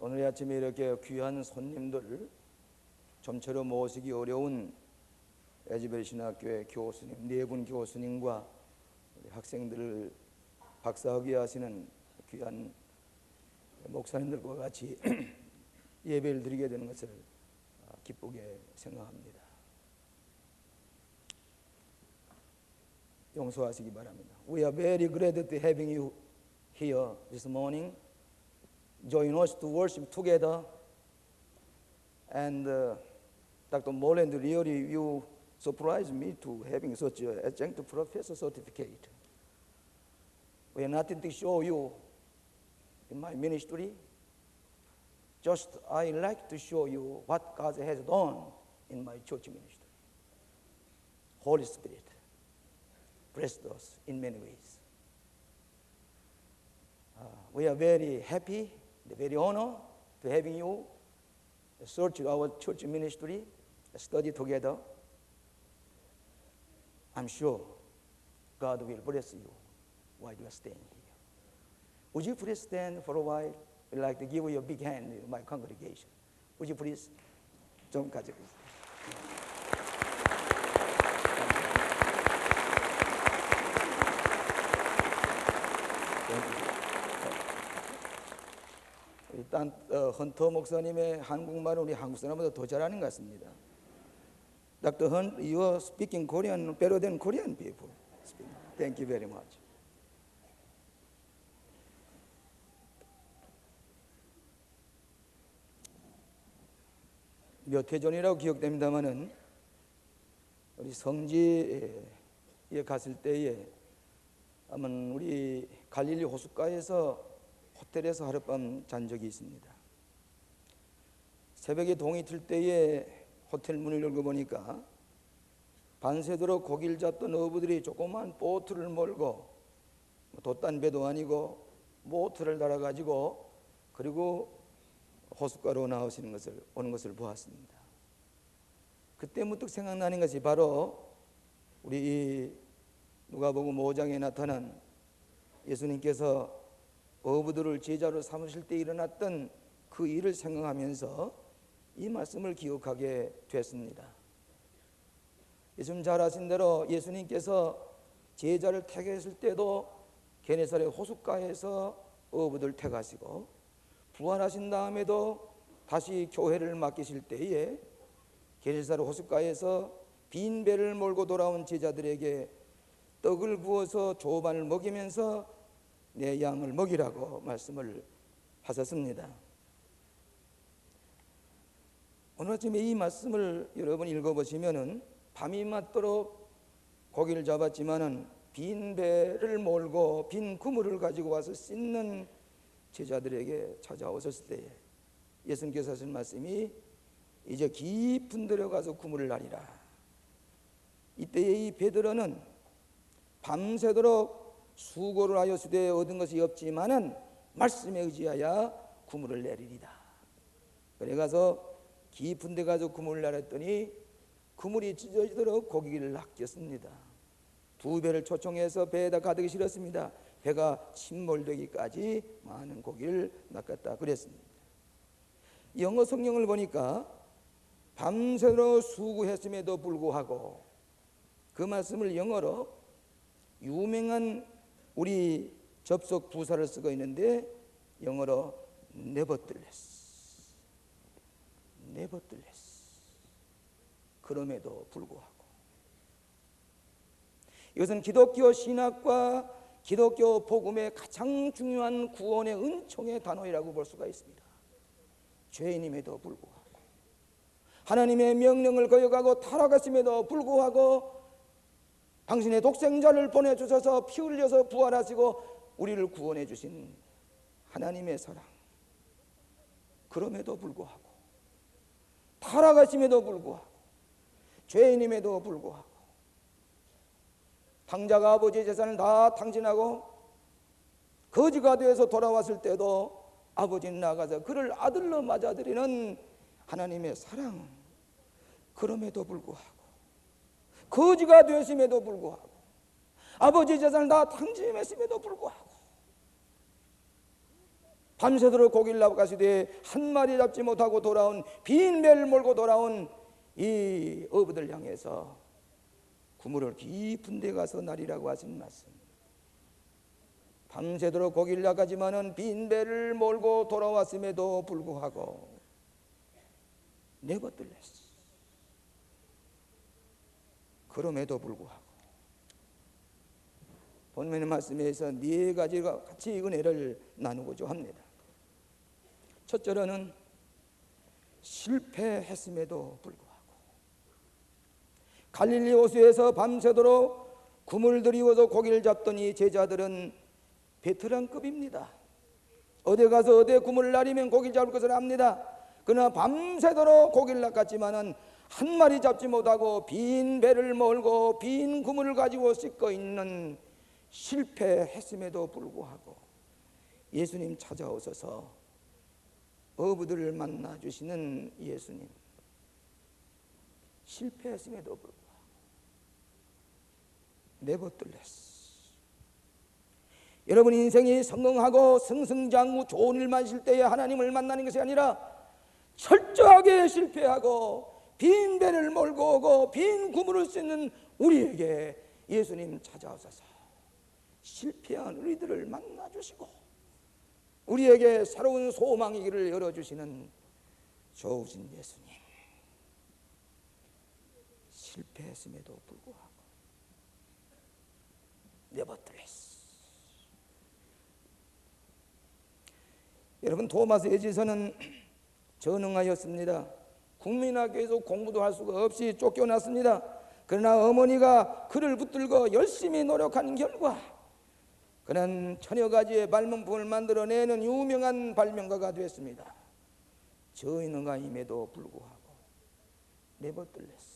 오늘 아침에 이렇게 귀한 손님들, 좀처럼 모시기 어려운 에즈베리 신학교의 교수님, 네 분 교수님과 우리 학생들을 박사학위 하시는 귀한 목사님들과 같이 예배를 드리게 되는 것을 기쁘게 생각합니다. 용서하시기 바랍니다. We are very glad to having you here this morning. Join us to worship together. And Dr. Moreland, really you surprised me to having such a adjunct professor certificate. We have nothing to show you in my ministry. Just I like to show you what God has done in my church ministry. Holy Spirit blessed us in many ways. We are very happy, very honored to having you search our church ministry, study together. I'm sure God will bless you while you are staying here. Would you please stand for a while? I'd like to give you a big hand in my congregation. Would you please? 좀 가지고 있어요. 일단 헌터 목사님의 한국말은 우리 한국 사람보다 더 잘하는 것 같습니다. Dr. Hunt, you are speaking Korean better than Korean people. Thank you very much. 몇 해 전이라고 기억됩니다만은 우리 성지에 갔을 때에 아마 우리 갈릴리 호숫가에서 호텔에서 하룻밤 잔 적이 있습니다. 새벽에 동이 틀 때에 호텔 문을 열고 보니까 밤새도록 고기를 잡던 어부들이 조그만 보트를 몰고 돛단 배도 아니고 모터를 달아가지고 그리고 호숫가로 오는 것을 보았습니다. 그때 문득 생각나는 것이 바로 우리 누가복음 5장에 나타난 예수님께서 어부들을 제자로 삼으실 때 일어났던 그 일을 생각하면서 이 말씀을 기억하게 됐습니다. 예수님 잘 아신 대로 예수님께서 제자를 택했을 때도 게네사렛 호숫가에서 어부들 택하시고 부활하신 다음에도 다시 교회를 맡기실 때에 게네사렛 호숫가에서 빈 배를 몰고 돌아온 제자들에게 떡을 구워서 조반을 먹이면서 내 양을 먹이라고 말씀을 하셨습니다. 오늘 아침에 이 말씀을 여러분 읽어보시면은 밤이 맞도록 고기를 잡았지만은 빈 배를 몰고 빈 그물을 가지고 와서 씻는 제자들에게 찾아오셨을 때에 예수님께서 하신 말씀이 이제 깊은 데로 가서 그물을 날리라. 이때에 이 베드로는 밤새도록 수고를 하여 수대에 얻은 것이 없지만은 말씀에 의지하여 그물을 내리리다. 그래 가서 깊은 데 가서 그물을 내렸더니 그물이 찢어지도록 고기를 낚였습니다. 2배를 초청해서 배에다 가득 실었습니다. 배가 침몰되기까지 많은 고기를 낚았다 그랬습니다. 영어 성경을 보니까 밤새도록 수고했음에도 불구하고 그 말씀을 영어로 유명한 우리 접속 부사를 쓰고 있는데 영어로 nevertheless, 그럼에도 불구하고. 이것은 기독교 신학과 기독교 복음의 가장 중요한 구원의 은총의 단어라고 볼 수가 있습니다. 죄인임에도 불구하고 하나님의 명령을 거역하고 타락했음에도 불구하고 당신의 독생자를 보내주셔서 피 흘려서 부활하시고 우리를 구원해 주신 하나님의 사랑, 그럼에도 불구하고 타락하심에도 불구하고 죄인임에도 불구하고 탕자가 아버지의 재산을 다 탕진하고 거지가 되어서 돌아왔을 때도 아버지는 나가서 그를 아들로 맞아들이는 하나님의 사랑, 그럼에도 불구하고 거지가 되었음에도 불구하고 아버지의 재산을 다 탕진했음에도 불구하고 밤새도록 고기를 낚아시되 한 마리 잡지 못하고 돌아온 빈 배를 몰고 돌아온 이 어부들 향해서 그물을 깊은 데 가서 날이라고 하신 말씀. 밤새도록 고기를 낚았지만은 빈 배를 몰고 돌아왔음에도 불구하고 네버들레스, 그럼에도 불구하고 본문의 말씀에서 네 가지가 같이 은혜를 나누고자 합니다. 첫째로는 실패했음에도 불구하고 갈릴리 호수에서 밤새도록 그물 들이워서 고기를 잡던 이 제자들은 베테랑급입니다. 어디 가서 어디 그물을 날리면 고기를 잡을 것을 압니다. 그러나 밤새도록 고기를 낚았지만은 한 마리 잡지 못하고 빈 배를 몰고 빈 그물을 가지고 씻고 있는 실패했음에도 불구하고 예수님 찾아오셔서 어부들을 만나 주시는 예수님. 실패했음에도 불구하고 네버들레스. 여러분 인생이 성공하고 승승장구 좋은 일만 있을 때에 하나님을 만나는 것이 아니라 철저하게 실패하고 빈 배를 몰고 오고 빈 그물을 씻는 우리에게 예수님 찾아오셔서 실패한 우리들을 만나주시고 우리에게 새로운 소망의 길을 열어주시는 좋으신 예수님. 실패했음에도 불구하고 네버들레스. 여러분 토마스 에디슨은 전능하였습니다. 국민학교에서 공부도 할 수가 없이 쫓겨났습니다. 그러나 어머니가 그를 붙들고 열심히 노력한 결과 그는 천여 가지의 발명품을 만들어내는 유명한 발명가가 됐습니다. 전능함에도 불구하고 네버들레스.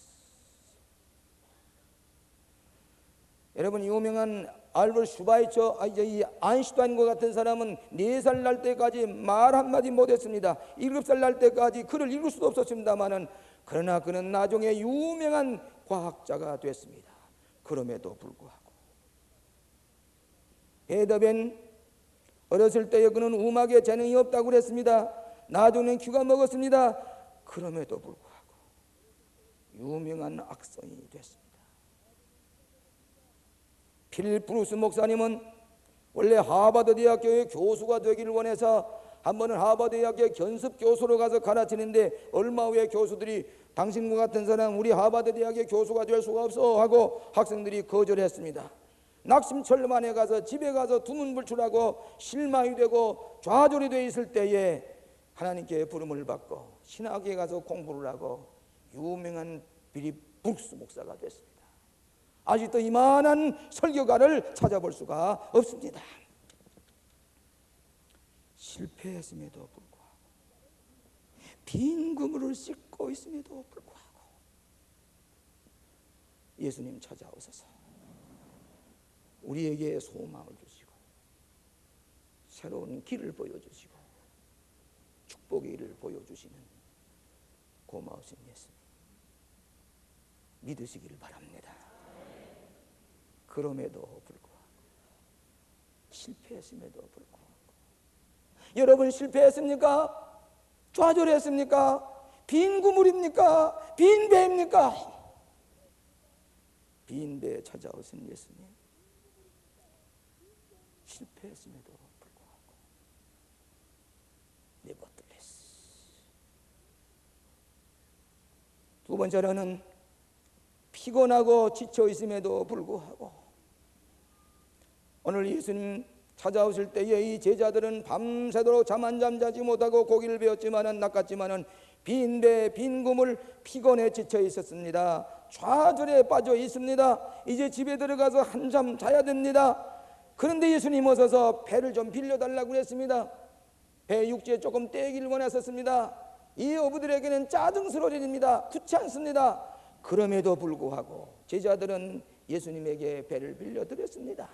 여러분 유명한 알버트 슈바이처, 이 아인슈타인과 같은 사람은 4살 날 때까지 말 한마디 못했습니다. 7살 날 때까지 글을 읽을 수도 없었습니다마는 그러나 그는 나중에 유명한 과학자가 됐습니다. 그럼에도 불구하고 베토벤 어렸을 때에 그는 음악에 재능이 없다고 그랬습니다. 나중에는 귀가 먹었습니다. 그럼에도 불구하고 유명한 악성이 됐습니다. 필립 브루스 목사님은 원래 하버드 대학교의 교수가 되기를 원해서 한 번은 하버드 대학교의 견습 교수로 가서 가르치는데 얼마 후에 교수들이 당신과 같은 사람 우리 하버드 대학의 교수가 될 수가 없어 하고 학생들이 거절했습니다. 낙심철만에 가서 집에 가서 두문불출하고 실망이 되고 좌절이 되어 있을 때에 하나님께 부름을 받고 신학에 가서 공부를 하고 유명한 필립 브루스 목사가 됐습니다. 아직도 이만한 설교가를 찾아볼 수가 없습니다. 실패했음에도 불구하고 빈 그물을 씻고 있음에도 불구하고 예수님 찾아오셔서 우리에게 소망을 주시고 새로운 길을 보여주시고 축복의 길을 보여주시는 고마우신 예수님 믿으시기를 바랍니다. 그럼에도 불구하고 실패했음에도 불구하고 여러분 실패했습니까? 좌절했습니까? 빈 그물입니까? 빈 배입니까? 빈 배에 찾아오신 예수님 실패했음에도 불구하고 네버들레스. 두 번째로는 피곤하고 지쳐 있음에도 불구하고 오늘 예수님 찾아오실 때에 이 제자들은 밤새도록 잠 한 잠 자지 못하고 고기를 베었지만은 낚았지만은 빈 배, 빈 그물 피곤해 지쳐 있었습니다. 좌절에 빠져 있습니다. 이제 집에 들어가서 한잠 자야 됩니다. 그런데 예수님 오셔서 배를 좀 빌려달라고 했습니다. 배 육지에 조금 떼기를 원했었습니다. 이 어부들에게는 짜증스러운 일입니다. 좋지 않습니다. 그럼에도 불구하고 제자들은 예수님에게 배를 빌려드렸습니다.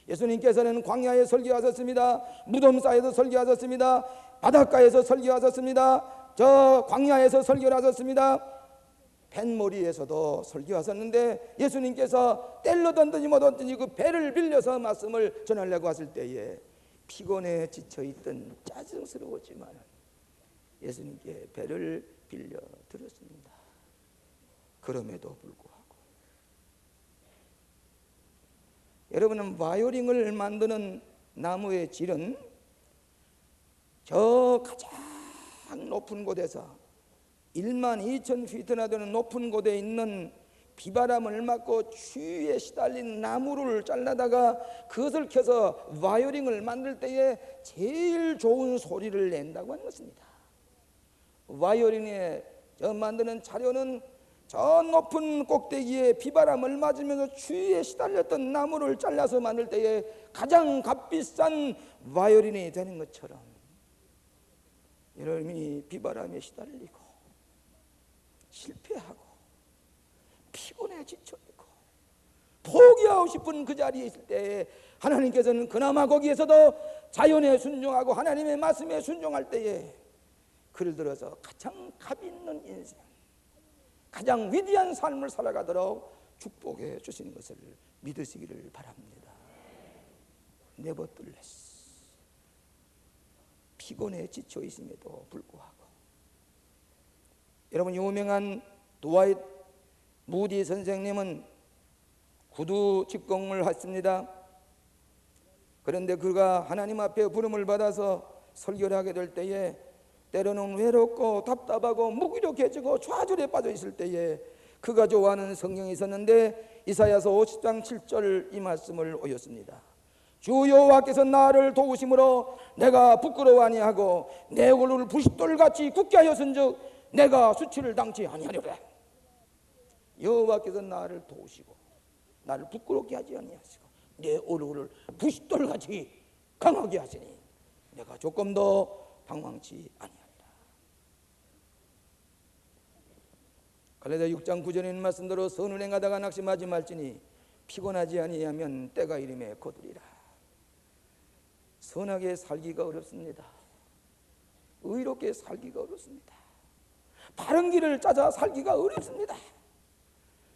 예수님께서는 광야에 설교하셨습니다. 무덤사에서 설교하셨습니다. 바닷가에서 설교하셨습니다. 저 광야에서 설교를 하셨습니다. 뱃머리에서도 설교하셨는데 예수님께서 뗄로 던든지 못 던든지 그 배를 빌려서 말씀을 전하려고 하실 때에 피곤해 지쳐있던 짜증스러웠지만 예수님께 배를 빌려 들었습니다. 그럼에도 불구하고 여러분은 바이오링을 만드는 나무의 질은 저 가장 높은 곳에서 12,000피트나 되는 높은 곳에 있는 비바람을 맞고 추위에 시달린 나무를 잘라다가 그것을 켜서 바이오링을 만들 때에 제일 좋은 소리를 낸다고 하는 것입니다. 바이오린에 만드는 자료는 저 높은 꼭대기에 비바람을 맞으면서 추위에 시달렸던 나무를 잘라서 만들 때에 가장 값비싼 바이오린이 되는 것처럼 여러분이 비바람에 시달리고 실패하고 피곤해 지쳐있고 포기하고 싶은 그 자리에 있을 때에 하나님께서는 그나마 거기에서도 자연에 순종하고 하나님의 말씀에 순종할 때에 그를 들어서 가장 값 있는 인생, 가장 위대한 삶을 살아가도록 축복해 주시는 것을 믿으시기를 바랍니다. 네버둘레스, 피곤해 지쳐 있음에도 불구하고 여러분, 유명한 드와이트 무디 선생님은 구두 직공을 했습니다. 그런데 그가 하나님 앞에 부름을 받아서 설교를 하게 될 때에 때로는 외롭고 답답하고 무기력해지고 좌절에 빠져 있을 때에 그가 좋아하는 성경이 있었는데 이사야서 50장 7절 이 말씀을 오였습니다. 주 여호와께서 나를 도우심으로 내가 부끄러워 아니하고 내 얼굴을 부싯돌같이 굳게 하였은즉 내가 수치를 당치 아니하리라. 여호와께서 나를 도우시고 나를 부끄럽게 하지 아니하시고 내 얼굴을 부싯돌같이 강하게 하시니 내가 조금 더 방황치 아니하리라. 갈라디아 6장 9절에 있는 말씀대로 선을 행하다가 낙심하지 말지니 피곤하지 아니하면 때가 이름에 거두리라. 선하게 살기가 어렵습니다. 의롭게 살기가 어렵습니다. 바른 길을 찾아 살기가 어렵습니다.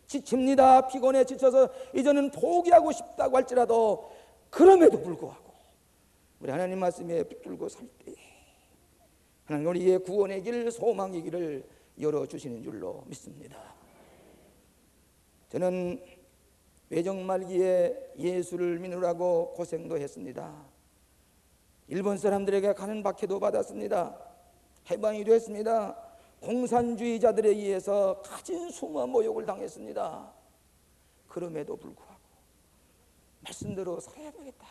지칩니다. 피곤해 지쳐서 이제는 포기하고 싶다고 할지라도 그럼에도 불구하고 우리 하나님 말씀에 붙들고 살 때 하나님 우리의 구원의 길, 소망의 길을 열어주시는 줄로 믿습니다. 저는 외정 말기에 예수를 믿으라고 고생도 했습니다. 일본 사람들에게 가는 박해도 받았습니다. 해방이 됐습니다. 공산주의자들에 의해서 가진 수모 모욕을 당했습니다. 그럼에도 불구하고 말씀대로 살아야 되겠다.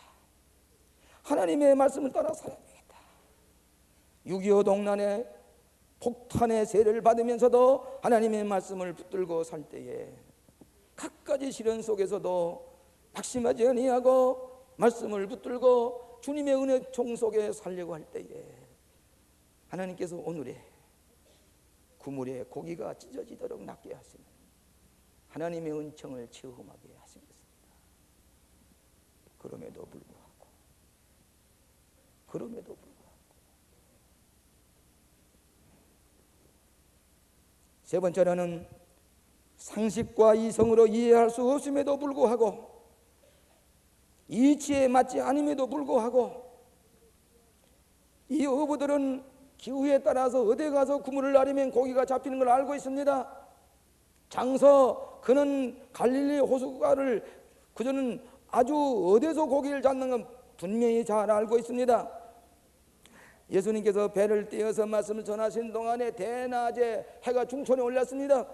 하나님의 말씀을 따라 살아야 되겠다. 6.25 동란에 폭탄의 세례를 받으면서도 하나님의 말씀을 붙들고 살 때에 갖가지 시련 속에서도 낙심하지 아니하고 말씀을 붙들고 주님의 은혜 총 속에 살려고 할 때에 하나님께서 오늘의 그물에 고기가 찢어지도록 낫게 하시는 하나님의 은총을 체험하게 하신 것입니다. 그럼에도 불구하고 세 번째로는 상식과 이성으로 이해할 수 없음에도 불구하고 이치에 맞지 않음에도 불구하고 이 어부들은 기후에 따라서 어디 가서 그물을 나르면 고기가 잡히는 걸 알고 있습니다. 장서 그는 갈릴리 호수가를 그저는 아주 어디서 고기를 잡는 건 분명히 잘 알고 있습니다. 예수님께서 배를 띄어서 말씀을 전하신 동안에 대낮에 해가 중천에 올랐습니다.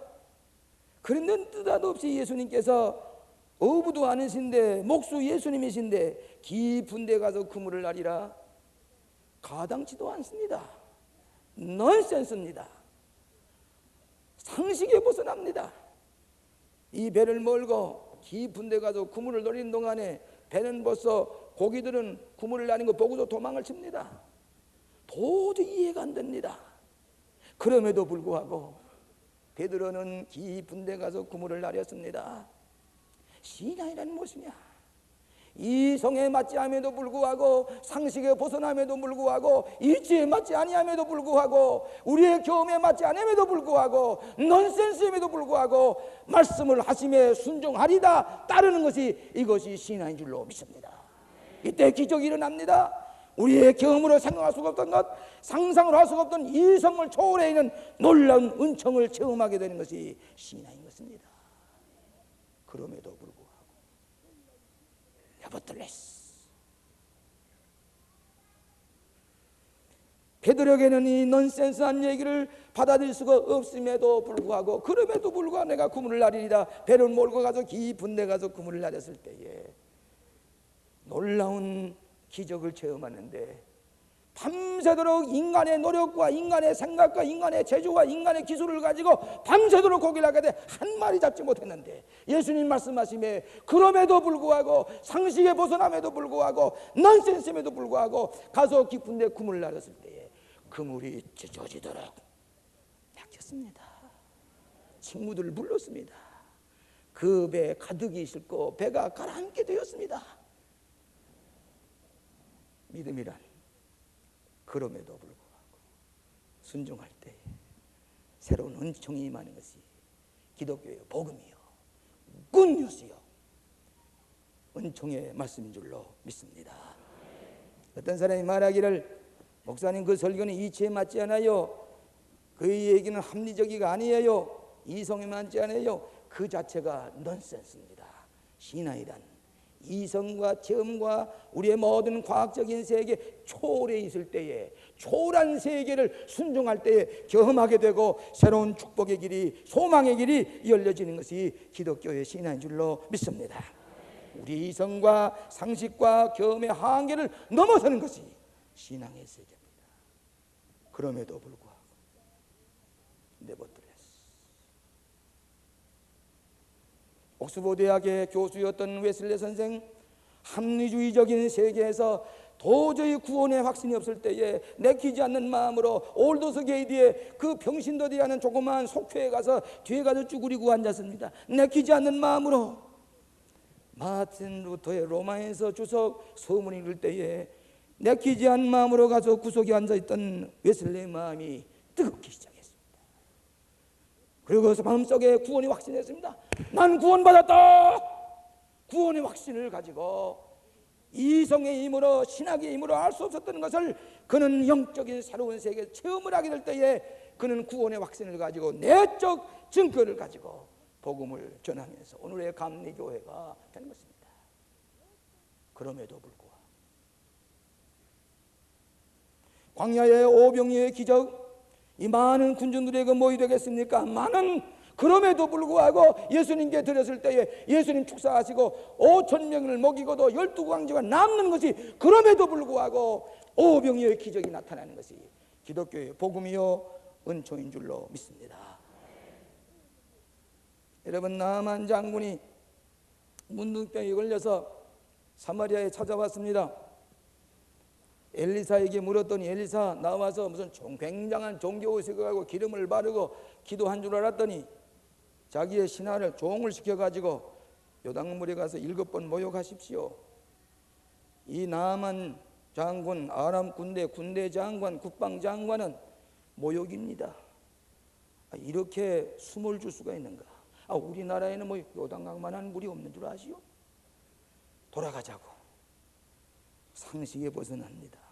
그런데 느닷없이 예수님께서 어부도 아니신데 목수 예수님이신데 깊은 데 가서 그물을 나리라. 가당치도 않습니다. 넌센스입니다. 상식에 벗어납니다. 이 배를 몰고 깊은 데 가서 그물을 노리는 동안에 배는 벌써 고기들은 그물을 나린 거 보고도 도망을 칩니다. 도저히 이해가 안 됩니다. 그럼에도 불구하고 베드로는 깊은 데 가서 그물을 나렸습니다. 신앙이란 무엇이냐? 이성에 맞지 않음에도 불구하고 상식에 벗어남에도 불구하고 일치에 맞지 아니함에도 불구하고 우리의 경험에 맞지 않음에도 불구하고 넌센스임에도 불구하고 말씀을 하심에 순종하리다 따르는 것이 이것이 신앙인 줄로 믿습니다. 이때 기적이 일어납니다. 우리의 경험으로 생각할 수가 없던 것, 상상을 할 수가 없던 이성을 초월해 있는 놀라운 은총을 체험하게 되는 것이 신앙인 것입니다. 그럼에도 불구하고 nevertheless, 베드로에게는 이 넌센스한 얘기를 받아들일 수가 없음에도 불구하고, 그럼에도 불구하고 내가 그물을 날리리다, 배를 몰고 가서 깊은 데 가서 그물을 날렸을 때에 놀라운 기적을 체험하는데, 밤새도록 인간의 노력과 인간의 생각과 인간의 재주와 인간의 기술을 가지고 밤새도록 고기를 하게 돼 한 마리 잡지 못했는데, 예수님 말씀하심에 그럼에도 불구하고, 상식에 벗어남에도 불구하고, 넌센스임에도 불구하고 가서 깊은 데 그물을 날렸을 때에 그물이 찢어지도록 낚였습니다. 친구들을 불렀습니다. 그 배에 가득히 싣고 배가 가라앉게 되었습니다. 믿음이란 그럼에도 불구하고 순종할 때 새로운 은총이 임하는 것이 기독교의 복음이요, 굿뉴스요, 은총의 말씀인 줄로 믿습니다. 어떤 사람이 말하기를, 목사님 그 설교는 이치에 맞지 않아요, 그 얘기는 합리적이가 아니에요, 이성에 맞지 않아요. 그 자체가 넌센스입니다. 신앙이란 이성과 체험과 우리의 모든 과학적인 세계 초월해 있을 때에, 초월한 세계를 순종할 때에 경험하게 되고 새로운 축복의 길이, 소망의 길이 열려지는 것이 기독교의 신앙인 줄로 믿습니다. 우리 이성과 상식과 경험의 한계를 넘어서는 것이 신앙의 세계입니다. 그럼에도 불구하고 네버틀레스, 옥스퍼드 대학의 교수였던 웨슬리 선생, 합리주의적인 세계에서 도저히 구원의 확신이 없을 때에 내키지 않는 마음으로 올더스 게이트의 그 병신도 대하는 조그마한 속회에 가서 뒤에 가서 쭈그리고 앉았습니다. 내키지 않는 마음으로 마틴 루터의 로마에서 주석 서문 읽을 때에 내키지 않는 마음으로 가서 구석에 앉아있던 웨슬리의 마음이 뜨겁기 시작했습니다. 그리고 마음속에 구원이 확신했습니다. 난 구원받았다. 구원의 확신을 가지고 이성의 힘으로, 신학의 힘으로 알 수 없었던 것을 그는 영적인 새로운 세계에서 체험을 하게 될 때에 그는 구원의 확신을 가지고 내적 증거를 가지고 복음을 전하면서 오늘의 감리교회가 되는 것입니다. 그럼에도 불구하고 광야의 오병이어의 기적, 이 많은 군중들에게 뭐이 되겠습니까? 많은, 그럼에도 불구하고 예수님께 드렸을 때에 예수님 축사하시고 5,000명을 먹이고도 12광지가 남는 것이, 그럼에도 불구하고 오병이어의 기적이 나타나는 것이 기독교의 복음이요 은총인 줄로 믿습니다. 여러분, 나만 장군이 문둥병에 걸려서 사마리아에 찾아왔습니다. 엘리사에게 물었더니 엘리사 나와서 무슨 굉장한 종교의식을 하고 기름을 바르고 기도한 줄 알았더니 자기의 신하를 종을 시켜가지고 요단물에 가서 7번 모욕하십시오. 이 나만 장군, 아람 군대 장관, 국방장관은 모욕입니다. 이렇게 숨을 줄 수가 있는가? 우리나라에는 뭐 요단강만한 물이 없는 줄 아시오? 돌아가자고. 상식에 벗어납니다.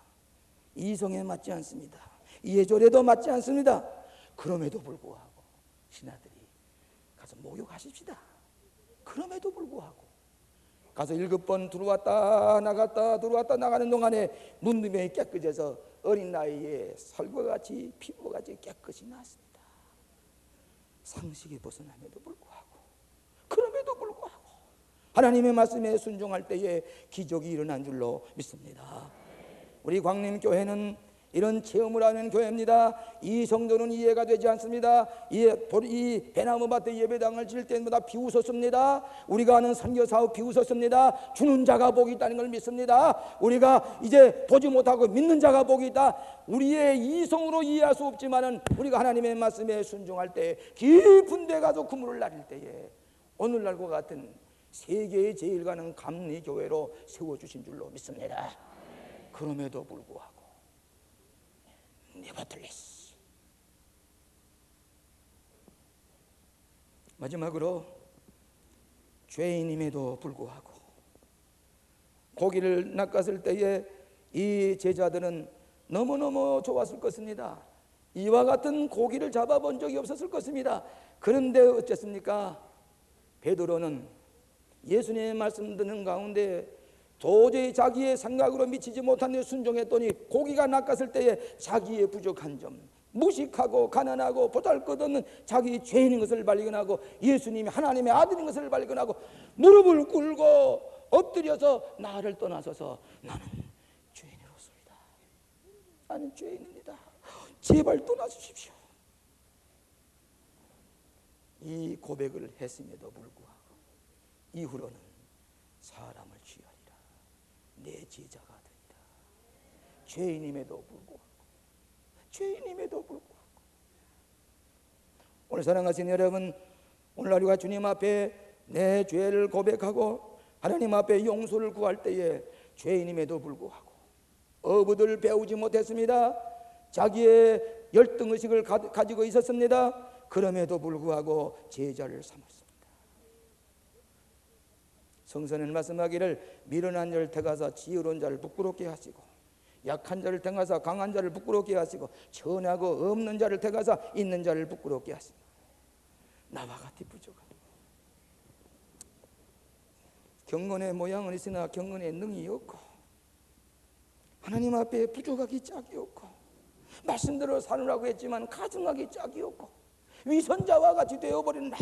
이성에 맞지 않습니다. 예절에도 맞지 않습니다. 그럼에도 불구하고 신하들이 가서 목욕하십시다. 그럼에도 불구하고 가서 7번 들어왔다 나갔다 들어왔다 나가는 동안에 문둥병이 깨끗해서 어린 나이에 설과 같이 피부가 같이 깨끗이 났습니다. 상식에 벗어남에도 불구하고, 그럼에도 불구하고 하나님의 말씀에 순종할 때에 기적이 일어난 줄로 믿습니다. 우리 광림교회는 이런 체험을 하는 교회입니다. 이 성도는 이해가 되지 않습니다. 이 배나무밭에 예배당을 지을 때마다 비웃었습니다. 우리가 하는 선교사업 비웃었습니다. 주는 자가 복이 있다는 걸 믿습니다. 우리가 이제 보지 못하고 믿는 자가 복이 있다. 우리의 이성으로 이해할 수 없지만은 우리가 하나님의 말씀에 순종할 때, 깊은 데 가서 그물을 날릴 때에 오늘날과 같은 세계의 제일 가는 감리교회로 세워주신 줄로 믿습니다. 그럼에도 불구하고 네버틀레스, 마지막으로 죄인임에도 불구하고 고기를 낚았을 때에 이 제자들은 너무너무 좋았을 것입니다. 이와 같은 고기를 잡아본 적이 없었을 것입니다. 그런데 어쨌습니까? 베드로는 예수님의 말씀 듣는 가운데 도저히 자기의 생각으로 미치지 못한 데 순종했더니 고기가 낚았을 때에 자기의 부족한 점, 무식하고 가난하고 보잘것없는 자기 죄인인 것을 발견하고 예수님이 하나님의 아들인 것을 발견하고 무릎을 꿇고 엎드려서 나를 떠나서서 나는 죄인이로소이다. 나는 죄인입니다. 제발 떠나주십시오. 이 고백을 했음에도 불구하고 이후로는 사람을 취하리라. 내 제자가 되리라. 죄인임에도 불구하고 오늘 사랑하시는 여러분, 오늘 우리가 주님 앞에 내 죄를 고백하고 하나님 앞에 용서를 구할 때에 죄인임에도 불구하고 어부들 배우지 못했습니다. 자기의 열등의식을 가지고 있었습니다. 그럼에도 불구하고 제자를 삼았습니다. 성서는 말씀하기를 미련한 자를 택하사 지혜로운 자를 부끄럽게 하시고 약한 자를 택하사 강한 자를 부끄럽게 하시고 천하고 없는 자를 택하사 있는 자를 부끄럽게 하시고 나와 같이 부족하고 경건의 모양은 있으나 경건의 능이 없고 하나님 앞에 부족하기 짝이 없고 말씀대로 사느라고 했지만 가증하기 짝이 없고 위선자와 같이 되어버린 나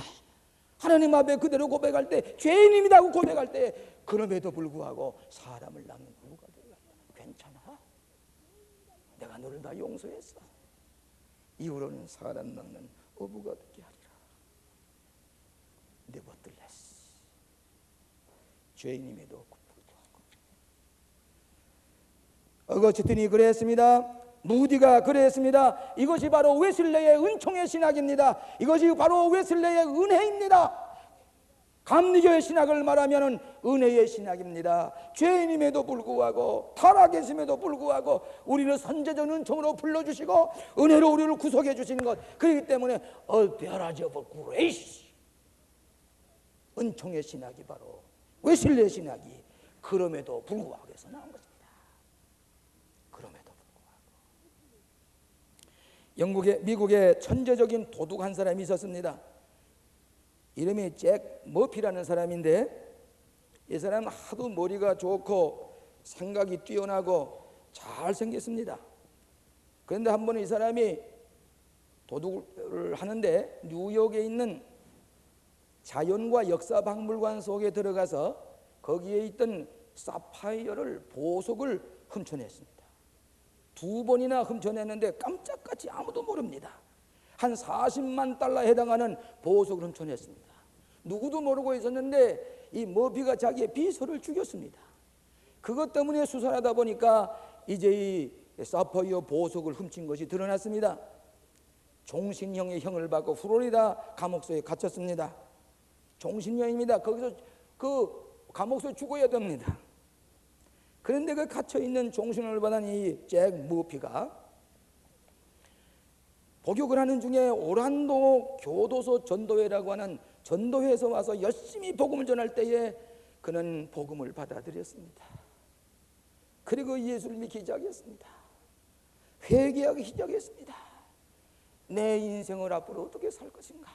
하나님 앞에 그대로 고백할 때 죄인입니다고 고백할 때 그럼에도 불구하고 사람을 낳는 누가 되겠다. 괜찮아? 내가 너를 다 용서했어. 이후로는 사람 낳는 어부가 되게 하리라. 네버틀레스 죄인임에도 불구하고 어거스틴이 그랬습니다. 무디가 그랬습니다. 이것이 바로 웨슬레의 은총의 신학입니다. 이것이 바로 웨슬레의 은혜입니다. 감리교의 신학을 말하면 은혜의 신학입니다. 죄인임에도 불구하고 타락했음에도 불구하고 우리를 선제적 은총으로 불러주시고 은혜로 우리를 구속해 주시는 것, 그렇기 때문에 theology of grace, 은총의 신학이 바로 웨슬레의 신학이 그럼에도 불구하고 해서 나온 것입니다. 미국에 천재적인 도둑 한 사람이 있었습니다. 이름이 잭 머피라는 사람인데 이 사람은 하도 머리가 좋고 생각이 뛰어나고 잘생겼습니다. 그런데 한 번은 이 사람이 도둑을 하는데 뉴욕에 있는 자연과 역사박물관 속에 들어가서 거기에 있던 사파이어를 보석을 훔쳐냈습니다. 2번이나 훔쳐냈는데 깜짝같이 아무도 모릅니다. 한 40만 달러에 해당하는 보석을 훔쳐냈습니다. 누구도 모르고 있었는데 이 머피가 자기의 비서를 죽였습니다. 그것 때문에 수사를 하다 보니까 이제 이 사파이어 보석을 훔친 것이 드러났습니다. 종신형의 형을 받고 플로리다 감옥소에 갇혔습니다. 종신형입니다. 거기서 그 감옥소에 죽어야 됩니다. 그런데 그 갇혀있는 종신형을 받은 이 잭 머피가 복역을 하는 중에 오란도 교도소 전도회라고 하는 전도회에서 와서 열심히 복음을 전할 때에 그는 복음을 받아들였습니다. 그리고 예수를 믿기 시작했습니다. 회개하기 시작했습니다. 내 인생을 앞으로 어떻게 살 것인가.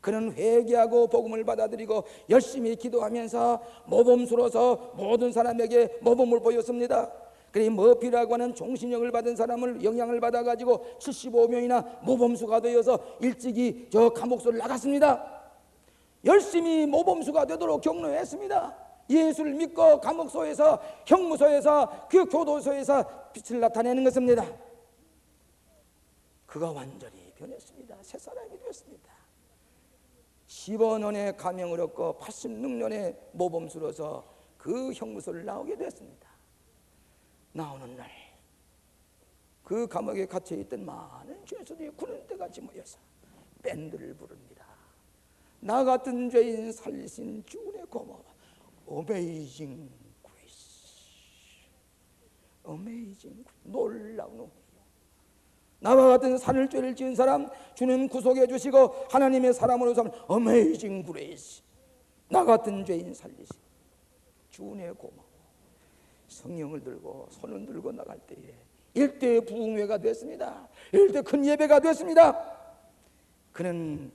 그는 회개하고 복음을 받아들이고 열심히 기도하면서 모범수로서 모든 사람에게 모범을 보였습니다. 그리고 머피라고 하는 종신형을 받은 사람을 영향을 받아가지고 75명이나 모범수가 되어서 일찍이 저 감옥소를 나갔습니다. 열심히 모범수가 되도록 격려했습니다. 예수를 믿고 감옥소에서 형무소에서 그 교도소에서 빛을 나타내는 것입니다. 그가 완전히 변했습니다. 새 사람이 되었습니다. 15년의 감형을 얻고 86년의 모범수로서 그 형무소를 나오게 됐습니다. 나오는 날 그 감옥에 갇혀있던 많은 죄수들이 구른대같이 모여서 밴드를 부릅니다. 나 같은 죄인 살리신 주의 고마워. Amazing Grace, Amazing Grace. 놀라운 은혜요. 나와 같은 산을 죄를 지은 사람 주는 구속해 주시고 하나님의 사람으로 삼는 Amazing Grace. 나 같은 죄인 살리신 주의 고마워. 성령을 들고 손을 들고 나갈 때에 일대 부흥회가 됐습니다. 일대 큰 예배가 됐습니다. 그는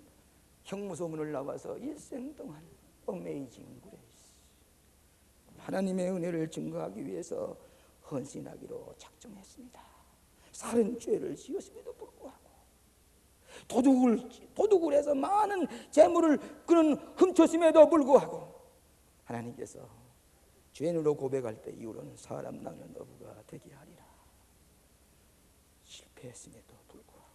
형무소문을 나와서 일생 동안 어메이징 그레이스, 하나님의 은혜를 증거하기 위해서 헌신하기로 작정했습니다. 살인 죄를 지었음에도 불구하고 도둑을 해서 많은 재물을 그는 훔쳤음에도 불구하고 하나님께서 죄인으로 고백할 때 이후로는 사람 낳는 어부가 되게 하리라. 실패했음에도 불구하고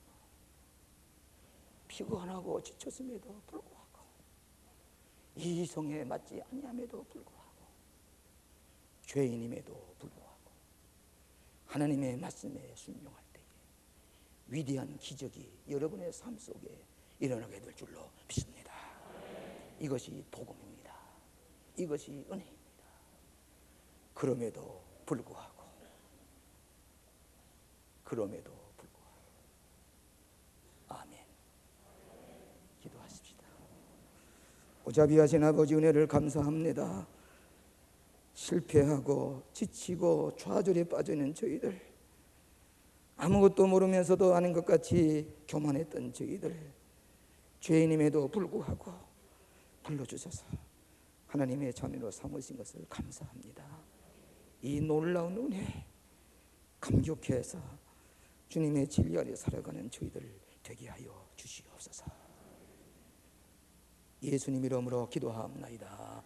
피곤하고 지쳤음에도 불구하고 이성에 맞지 아니함에도 불구하고 죄인임에도 불구하고 하나님의 말씀에 순종할 때에 위대한 기적이 여러분의 삶 속에 일어나게 될 줄로 믿습니다. 이것이 복음입니다. 이것이 은혜입니다. 그럼에도 불구하고 아멘. 기도하십시다. 오자비하신 아버지, 은혜를 감사합니다. 실패하고 지치고 좌절에 빠져 있는 저희들, 아무것도 모르면서도 아는 것 같이 교만했던 저희들, 죄인임에도 불구하고 불러주셔서 하나님의 자녀로 삼으신 것을 감사합니다. 이 놀라운 은혜 감격해서 주님의 진리 아래 살아가는 저희들 되게 하여 주시옵소서. 예수님 이름으로 기도하옵나이다.